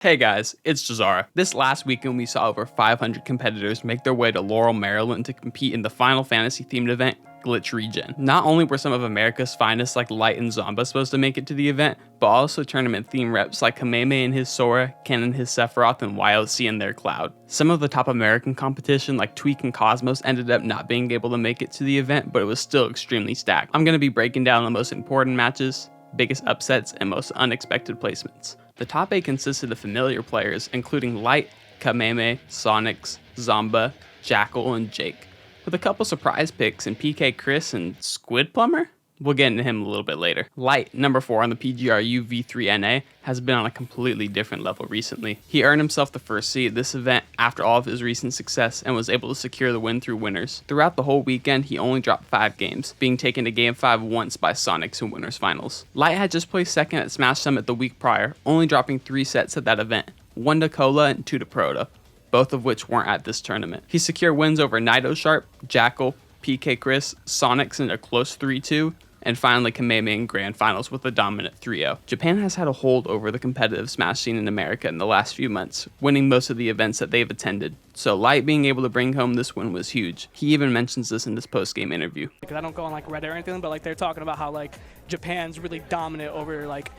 Hey guys, it's Jazara. This last weekend we saw over 500 competitors make their way to Laurel, Maryland to compete in the Final Fantasy themed event, Glitch Regen. Not only were some of America's finest like Light and Zomba supposed to make it to the event, but also tournament theme reps like Kameme and his Sora, Ken and his Sephiroth, and YOC and their Cloud. Some of the top American competition like Tweak and Cosmos ended up not being able to make it to the event, but it was still extremely stacked. I'm going to be breaking down the most important matches, biggest upsets, and most unexpected placements. The top 8 consisted of familiar players, including Light, Kameme, Sonics, Zomba, Jackal, and Jake, with a couple surprise picks in PK Chris and Squid Plumber? We'll get into him a little bit later. Light, number 4 on the PGRU V3NA, has been on a completely different level recently. He earned himself the first seed at this event after all of his recent success and was able to secure the win through winners. Throughout the whole weekend, he only dropped 5 games, being taken to Game 5 once by Sonics in winners finals. Light had just placed second at Smash Summit the week prior, only dropping 3 sets at that event, 1 to Cola and 2 to Proto, both of which weren't at this tournament. He secured wins over Nido Sharp, Jackal, PK Chris, Sonics in a close 3-2, and finally Kameme in grand finals with a dominant 3-0. Japan has had a hold over the competitive Smash scene in America in the last few months, winning most of the events that they've attended. So Light being able to bring home this win was huge. He even mentions this in this post-game interview. Because I don't go on like Reddit or anything, but like they're talking about how like Japan's really dominant over like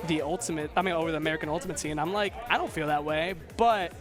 over the American Ultimate scene. I'm like, I don't feel that way, but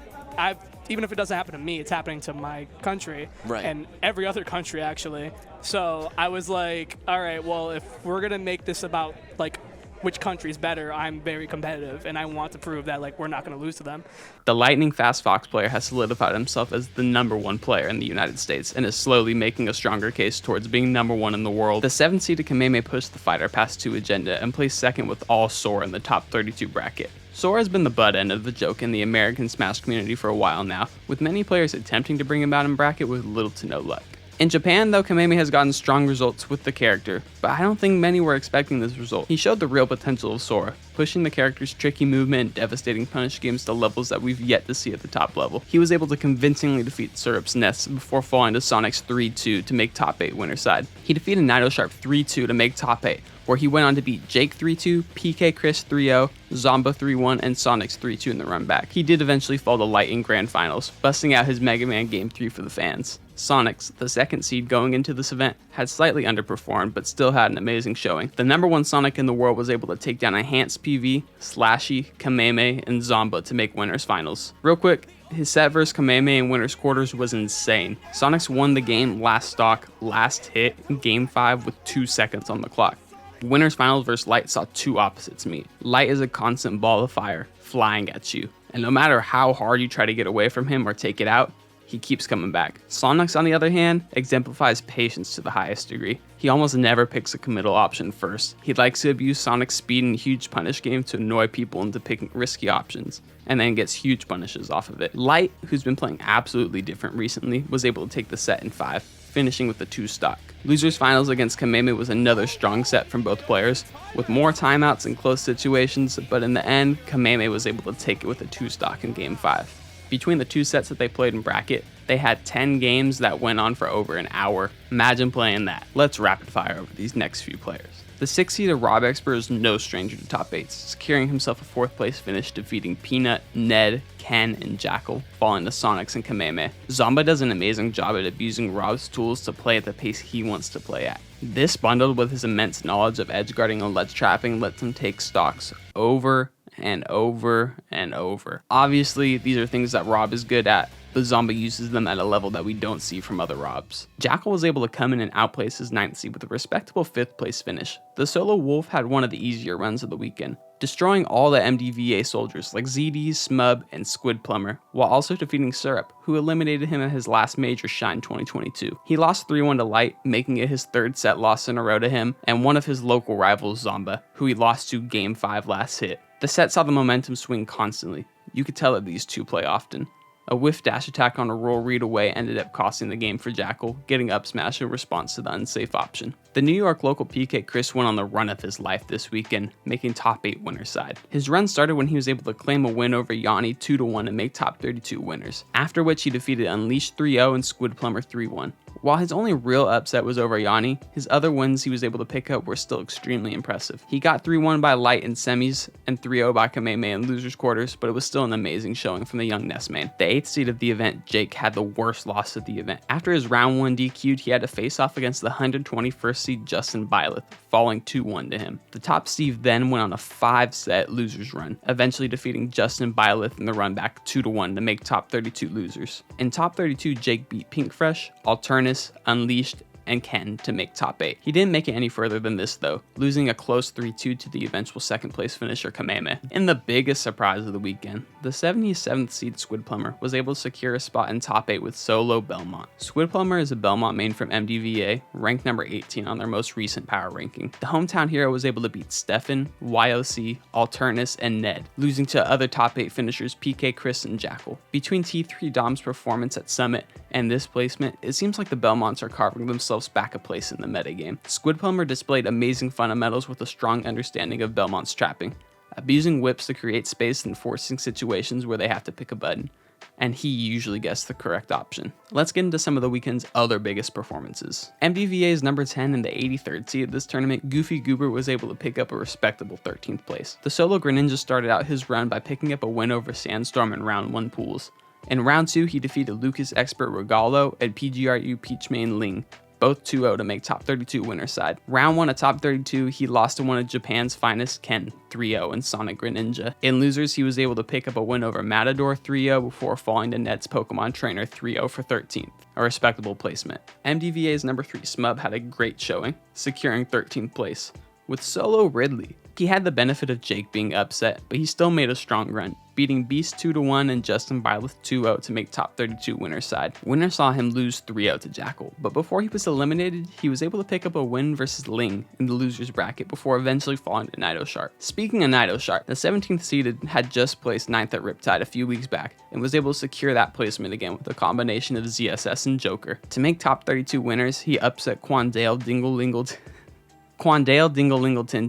even if it doesn't happen to me, it's happening to my country and every other country actually. So I was like, all right, well, if we're gonna make this about like which country's better, I'm very competitive and I want to prove that like we're not gonna lose to them. The lightning fast Fox player has solidified himself as the number 1 player in the United States and is slowly making a stronger case towards being number 1 in the world. The 7-seeded Kameme pushed the Fighter Pass 2 agenda and placed second with all Sora in the top 32 bracket. Sora has been the butt end of the joke in the American Smash community for a while now, with many players attempting to bring him out in bracket with little to no luck. In Japan, though, Kameme has gotten strong results with the character, but I don't think many were expecting this result. He showed the real potential of Sora, pushing the character's tricky movement and devastating punish games to levels that we've yet to see at the top level. He was able to convincingly defeat Syrup's Nest before falling to Sonic's 3-2 to make top 8 winner side. He defeated Nido Sharp 3-2 to make top 8, where he went on to beat Jake 3-2, PK Chris 3-0, Zomba 3-1, and Sonics 3-2 in the run back. He did eventually fall to Light in grand finals, busting out his Mega Man Game 3 for the fans. Sonics, the 2nd seed going into this event, had slightly underperformed but still had an amazing showing. The number 1 Sonic in the world was able to take down Enhanced PV, Slashy, Kameme, and Zomba to make winners finals. Real quick, his set versus Kameme in winners quarters was insane. Sonics won the game last stock, last hit, in Game 5 with 2 seconds on the clock. Winners finals versus Light saw 2 opposites meet. Light is a constant ball of fire, flying at you, and no matter how hard you try to get away from him or take it out, he keeps coming back. Sonics, on the other hand, exemplifies patience to the highest degree. He almost never picks a committal option first. He likes to abuse Sonic's speed and huge punish game to annoy people into picking risky options, and then gets huge punishes off of it. Light, who's been playing absolutely different recently, was able to take the set in 5, finishing with the 2 stock. Losers finals against Kameme was another strong set from both players, with more timeouts and close situations, but in the end, Kameme was able to take it with a 2 stock in Game 5. Between the 2 sets that they played in bracket, they had 10 games that went on for over an hour. Imagine playing that. Let's rapid fire over these next few players. The 6-seeded Rob Expert is no stranger to top 8s, securing himself a 4th place finish defeating Peanut, Ned, Ken, and Jackal, falling to Sonics and Kameme. Zomba does an amazing job at abusing Rob's tools to play at the pace he wants to play at. This, bundled with his immense knowledge of edge guarding and ledge trapping, lets him take stocks over and over and over. Obviously, these are things that Rob is good at, but Zomba uses them at a level that we don't see from other Robs. Jackal was able to come in and outplace his 9th seed with a respectable 5th place finish. The solo Wolf had one of the easier runs of the weekend, destroying all the MDVA soldiers like ZD, Smub, and Squid Plumber, while also defeating Syrup, who eliminated him at his last major shine 2022. He lost 3-1 to Light, making it his 3rd set loss in a row to him, and one of his local rivals, Zomba, who he lost to Game 5 last hit. The set saw the momentum swing constantly. You could tell that these two play often. A whiff dash attack on a roll read away ended up costing the game for Jackal, getting up smash in response to the unsafe option. The New York local PK Chris went on the run of his life this weekend, making top 8 winners side. His run started when he was able to claim a win over Yanni 2-1 and make top 32 winners, after which he defeated Unleashed 3-0 and Squid Plumber 3-1. While his only real upset was over Yanni, his other wins he was able to pick up were still extremely impressive. He got 3-1 by Light in semis and 3-0 by Kameme in losers quarters, but it was still an amazing showing from the young Ness main. The 8th seed of the event, Jake, had the worst loss of the event. After his round 1 DQ'd, he had to face off against the 121st seed Justin Byleth, falling 2-1 to him. The top Steve then went on a 5-set losers run, eventually defeating Justin Byleth in the run back 2-1 to make top 32 losers. In top 32, Jake beat Pinkfresh, Alternus, Unleashed, and Ken to make top 8. He didn't make it any further than this though, losing a close 3-2 to the eventual second place finisher Kameme. In the biggest surprise of the weekend, the 77th seed Squid Plumber was able to secure a spot in top 8 with solo Belmont. Squid Plumber is a Belmont main from MDVA, ranked number 18 on their most recent power ranking. The hometown hero was able to beat Stefan, YOC, Alternus, and Ned, losing to other top 8 finishers PK, Chris, and Jackal. Between T3 Dom's performance at Summit and this placement, it seems like the Belmonts are carving themselves back a place in the metagame. Squid Plumber displayed amazing fundamentals with a strong understanding of Belmont's trapping, abusing whips to create space and forcing situations where they have to pick a button, and he usually gets the correct option. Let's get into some of the weekend's other biggest performances. MDVA's number 10 and the 83rd seed of this tournament, Goofy Goober was able to pick up a respectable 13th place. The solo Greninja started out his run by picking up a win over Sandstorm in round 1 pools. In round 2, he defeated Lucas Expert Regalo and PGRU Peachmane Ling, both 2-0 to make top 32 winner side. Round 1 at top 32, he lost to one of Japan's finest, Ken, 3-0 in Sonic Greninja. In losers, he was able to pick up a win over Matador 3-0 before falling to Ned's Pokemon Trainer 3-0 for 13th, a respectable placement. MDVA's number 3 Smub had a great showing, securing 13th place, with solo Ridley. He had the benefit of Jake being upset, but he still made a strong run, beating Beast 2-1 and Justin Byleth 2-0 to make top 32 winner side. Winner saw him lose 3-0 to Jackal, but before he was eliminated, he was able to pick up a win versus Ling in the losers bracket before eventually falling to Nidoshark. Speaking of Nidoshark, the 17th seeded had just placed 9th at Riptide a few weeks back and was able to secure that placement again with a combination of ZSS and Joker. To make top 32 winners, he upset Quandale Dinglingleton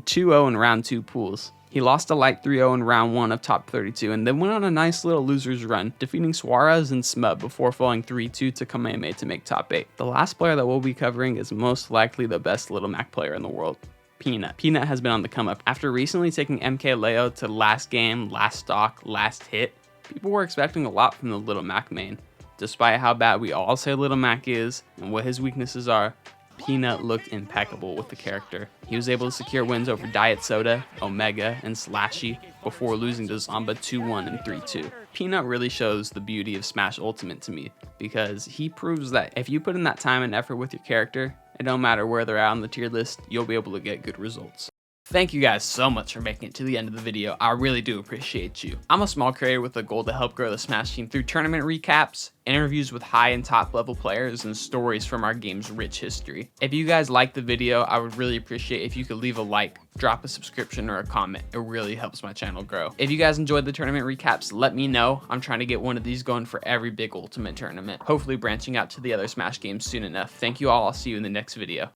2-0 in round 2 pools. He lost to Light 3-0 in round 1 of top 32 and then went on a nice little losers run, defeating Suarez and Smub before falling 3-2 to Kameme to make top 8. The last player that we'll be covering is most likely the best Little Mac player in the world, Peanut. Peanut has been on the come up. After recently taking MK Leo to last game, last stock, last hit, people were expecting a lot from the Little Mac main. Despite how bad we all say Little Mac is and what his weaknesses are, Peanut looked impeccable with the character. He was able to secure wins over Diet Soda, Omega, and Slashy before losing to Zomba 2-1 and 3-2. Peanut really shows the beauty of Smash Ultimate to me, because he proves that if you put in that time and effort with your character, it don't matter where they're at on the tier list, you'll be able to get good results. Thank you guys so much for making it to the end of the video. I really do appreciate you. I'm a small creator with a goal to help grow the Smash team through tournament recaps, interviews with high and top level players, and stories from our game's rich history. If you guys liked the video, I would really appreciate if you could leave a like, drop a subscription, or a comment. It really helps my channel grow. If you guys enjoyed the tournament recaps, let me know. I'm trying to get one of these going for every big Ultimate tournament, hopefully branching out to the other Smash games soon enough. Thank you all. I'll see you in the next video.